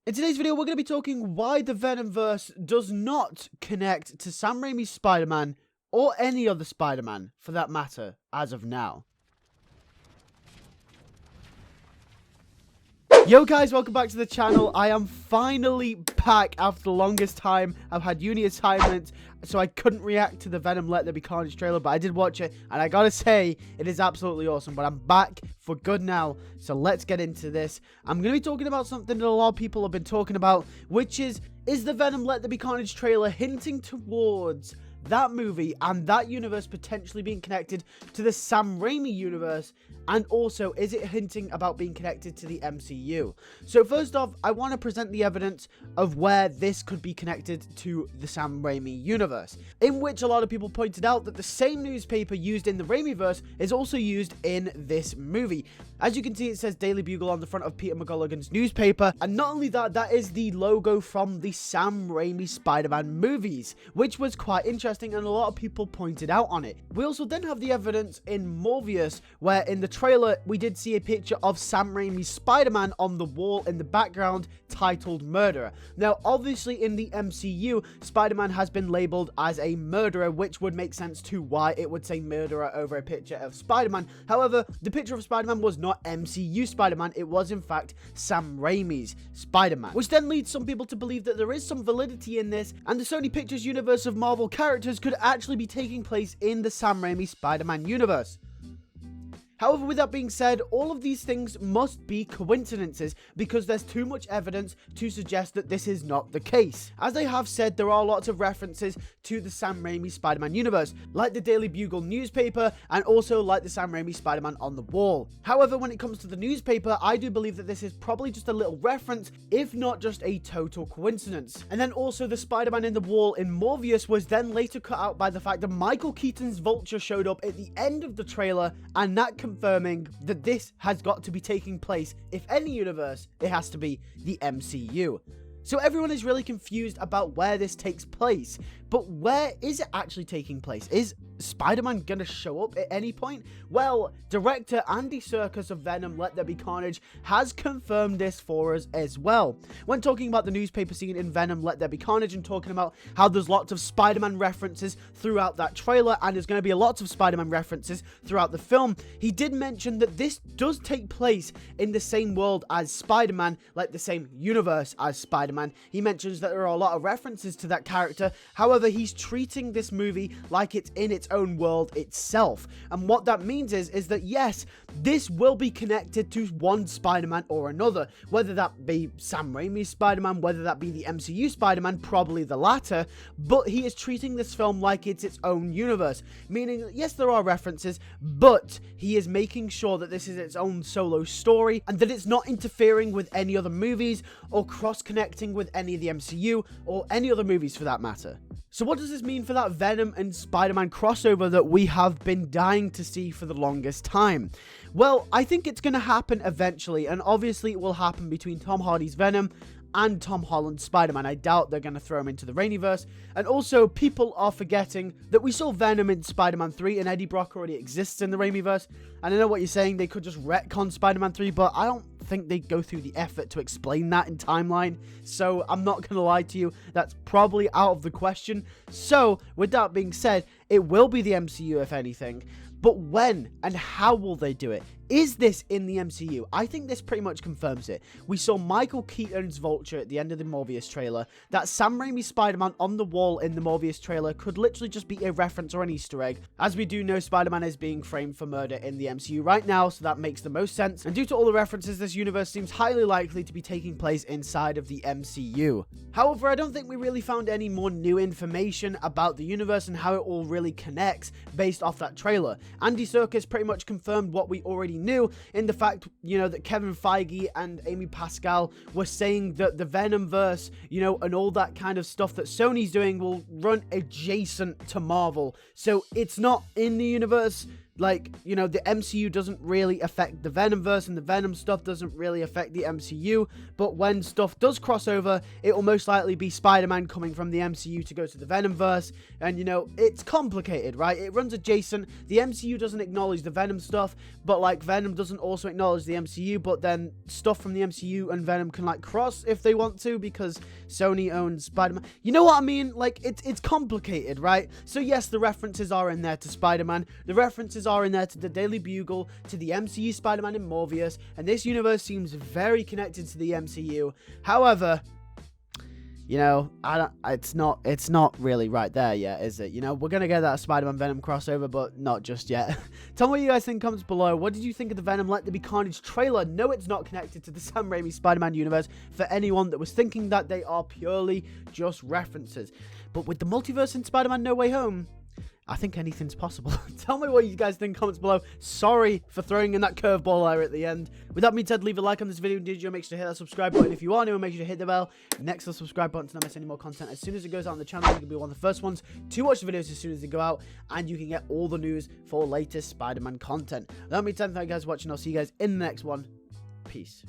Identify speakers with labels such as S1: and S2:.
S1: In today's video, we're going to be talking why the Venomverse does not connect to Sam Raimi's Spider-Man, or any other Spider-Man, for that matter, as of now. Yo guys, welcome back to the channel. I am finally back after the longest time. I've had uni assignments, so I couldn't react to the Venom Let There Be Carnage trailer, but I did watch it, and I gotta say, it is absolutely awesome. But I'm back for good now, so let's get into this. I'm gonna be talking about something that a lot of people have been talking about, which is the Venom Let There Be Carnage trailer hinting towards that movie and that universe potentially being connected to the Sam Raimi universe, and also is it hinting about being connected to the MCU? So first off, I want to present the evidence of where this could be connected to the Sam Raimi universe, in which a lot of people pointed out that the same newspaper used in the Raimiverse is also used in this movie. As you can see, it says Daily Bugle on the front of Peter McGulligan's newspaper, and not only that, that is the logo from the Sam Raimi Spider-Man movies, which was quite interesting and a lot of people pointed out on it. We also then have the evidence in Morbius, where in the trailer we did see a picture of Sam Raimi's Spider-Man on the wall in the background titled Murderer. Now obviously in the MCU, Spider-Man has been labeled as a murderer, which would make sense to why it would say murderer over a picture of Spider-Man. However, the picture of Spider-Man was not MCU Spider-Man, it was in fact Sam Raimi's Spider-Man, which then leads some people to believe that there is some validity in this, and the Sony Pictures universe of Marvel characters could actually be taking place in the Sam Raimi Spider-Man universe. However, with that being said, all of these things must be coincidences because there's too much evidence to suggest that this is not the case. As I have said, there are lots of references to the Sam Raimi Spider-Man universe, like the Daily Bugle newspaper and also like the Sam Raimi Spider-Man on the wall. However, when it comes to the newspaper, I do believe that this is probably just a little reference, if not just a total coincidence. And then also the Spider-Man in the wall in Morbius was then later cut out by the fact that Michael Keaton's Vulture showed up at the end of the trailer, and that confirming that this has got to be taking place. If any universe, it has to be the MCU. So everyone is really confused about where this takes place, but where is it actually taking place? Is Spider-Man gonna show up at any point? Well, director Andy Serkis of Venom Let There Be Carnage has confirmed this for us as well. When talking about the newspaper scene in Venom Let There Be Carnage and talking about how there's lots of Spider-Man references throughout that trailer, and there's going to be lots of Spider-Man references throughout the film, he did mention that this does take place in the same world as Spider-Man, like the same universe as Spider-Man. He mentions that there are a lot of references to that character, however, he's treating this movie like it's in its own world itself. And what that means is that yes, this will be connected to one Spider-Man or another, whether that be Sam Raimi's Spider-Man, whether that be the MCU Spider-Man, probably the latter, but he is treating this film like it's its own universe, meaning that yes, there are references, but he is making sure that this is its own solo story and that it's not interfering with any other movies or cross-connecting with any of the MCU or any other movies for that matter. So what does this mean for that Venom and Spider-Man crossover that we have been dying to see for the longest time? Well, I think it's going to happen eventually, and obviously it will happen between Tom Hardy's Venom and Tom Holland's Spider-Man. I doubt they're going to throw him into the Raimiverse. And also, people are forgetting that we saw Venom in Spider-Man 3, and Eddie Brock already exists in the Raimiverse. And I know what you're saying, they could just retcon Spider-Man 3, but I don't think they'd go through the effort to explain that in timeline. So I'm not going to lie to you, that's probably out of the question. So, with that being said, it will be the MCU if anything. But when and how will they do it? Is this in the MCU? I think this pretty much confirms it. We saw Michael Keaton's Vulture at the end of the Morbius trailer. That Sam Raimi Spider-Man on the wall in the Morbius trailer could literally just be a reference or an Easter egg. As we do know, Spider-Man is being framed for murder in the MCU right now, so that makes the most sense. And due to all the references, this universe seems highly likely to be taking place inside of the MCU. However, I don't think we really found any more new information about the universe and how it all really connects based off that trailer. Andy Serkis pretty much confirmed what we already knew in the fact, that Kevin Feige and Amy Pascal were saying that the Venomverse, and all that kind of stuff that Sony's doing will run adjacent to Marvel. So it's not in the universe, like, you know, the MCU doesn't really affect the Venomverse, and the Venom stuff doesn't really affect the MCU, but when stuff does cross over, it will most likely be Spider-Man coming from the MCU to go to the Venomverse, and, you know, it's complicated, right? It runs adjacent. The MCU doesn't acknowledge the Venom stuff, but, like, Venom doesn't also acknowledge the MCU, but then stuff from the MCU and Venom can, like, cross if they want to, because Sony owns Spider-Man. You know what I mean? Like, it's complicated, right? So, yes, the references are in there to Spider-Man. The references are in there to the Daily Bugle, to the MCU Spider-Man in Morbius, and this universe seems very connected to the MCU. However, you know, it's not really right there yet, is it? You know, we're gonna get that Spider-Man Venom crossover, but not just yet. Tell me what you guys think in the comments below. What did you think of the Venom Let There Be Carnage trailer? No, it's not connected to the Sam Raimi Spider-Man universe, for anyone that was thinking that they are purely just references. But with the multiverse in Spider-Man No Way Home, I think anything's possible. Tell me what you guys think in the comments below. Sorry for throwing in that curveball there at the end. With that being said, leave a like on this video. Did you make sure to hit that subscribe button? If you are new, make sure to hit the bell next to the subscribe button to not miss any more content. As soon as it goes out on the channel, you can be one of the first ones to watch the videos as soon as they go out, and you can get all the news for latest Spider-Man content. With that being said, thank you guys for watching. I'll see you guys in the next one. Peace.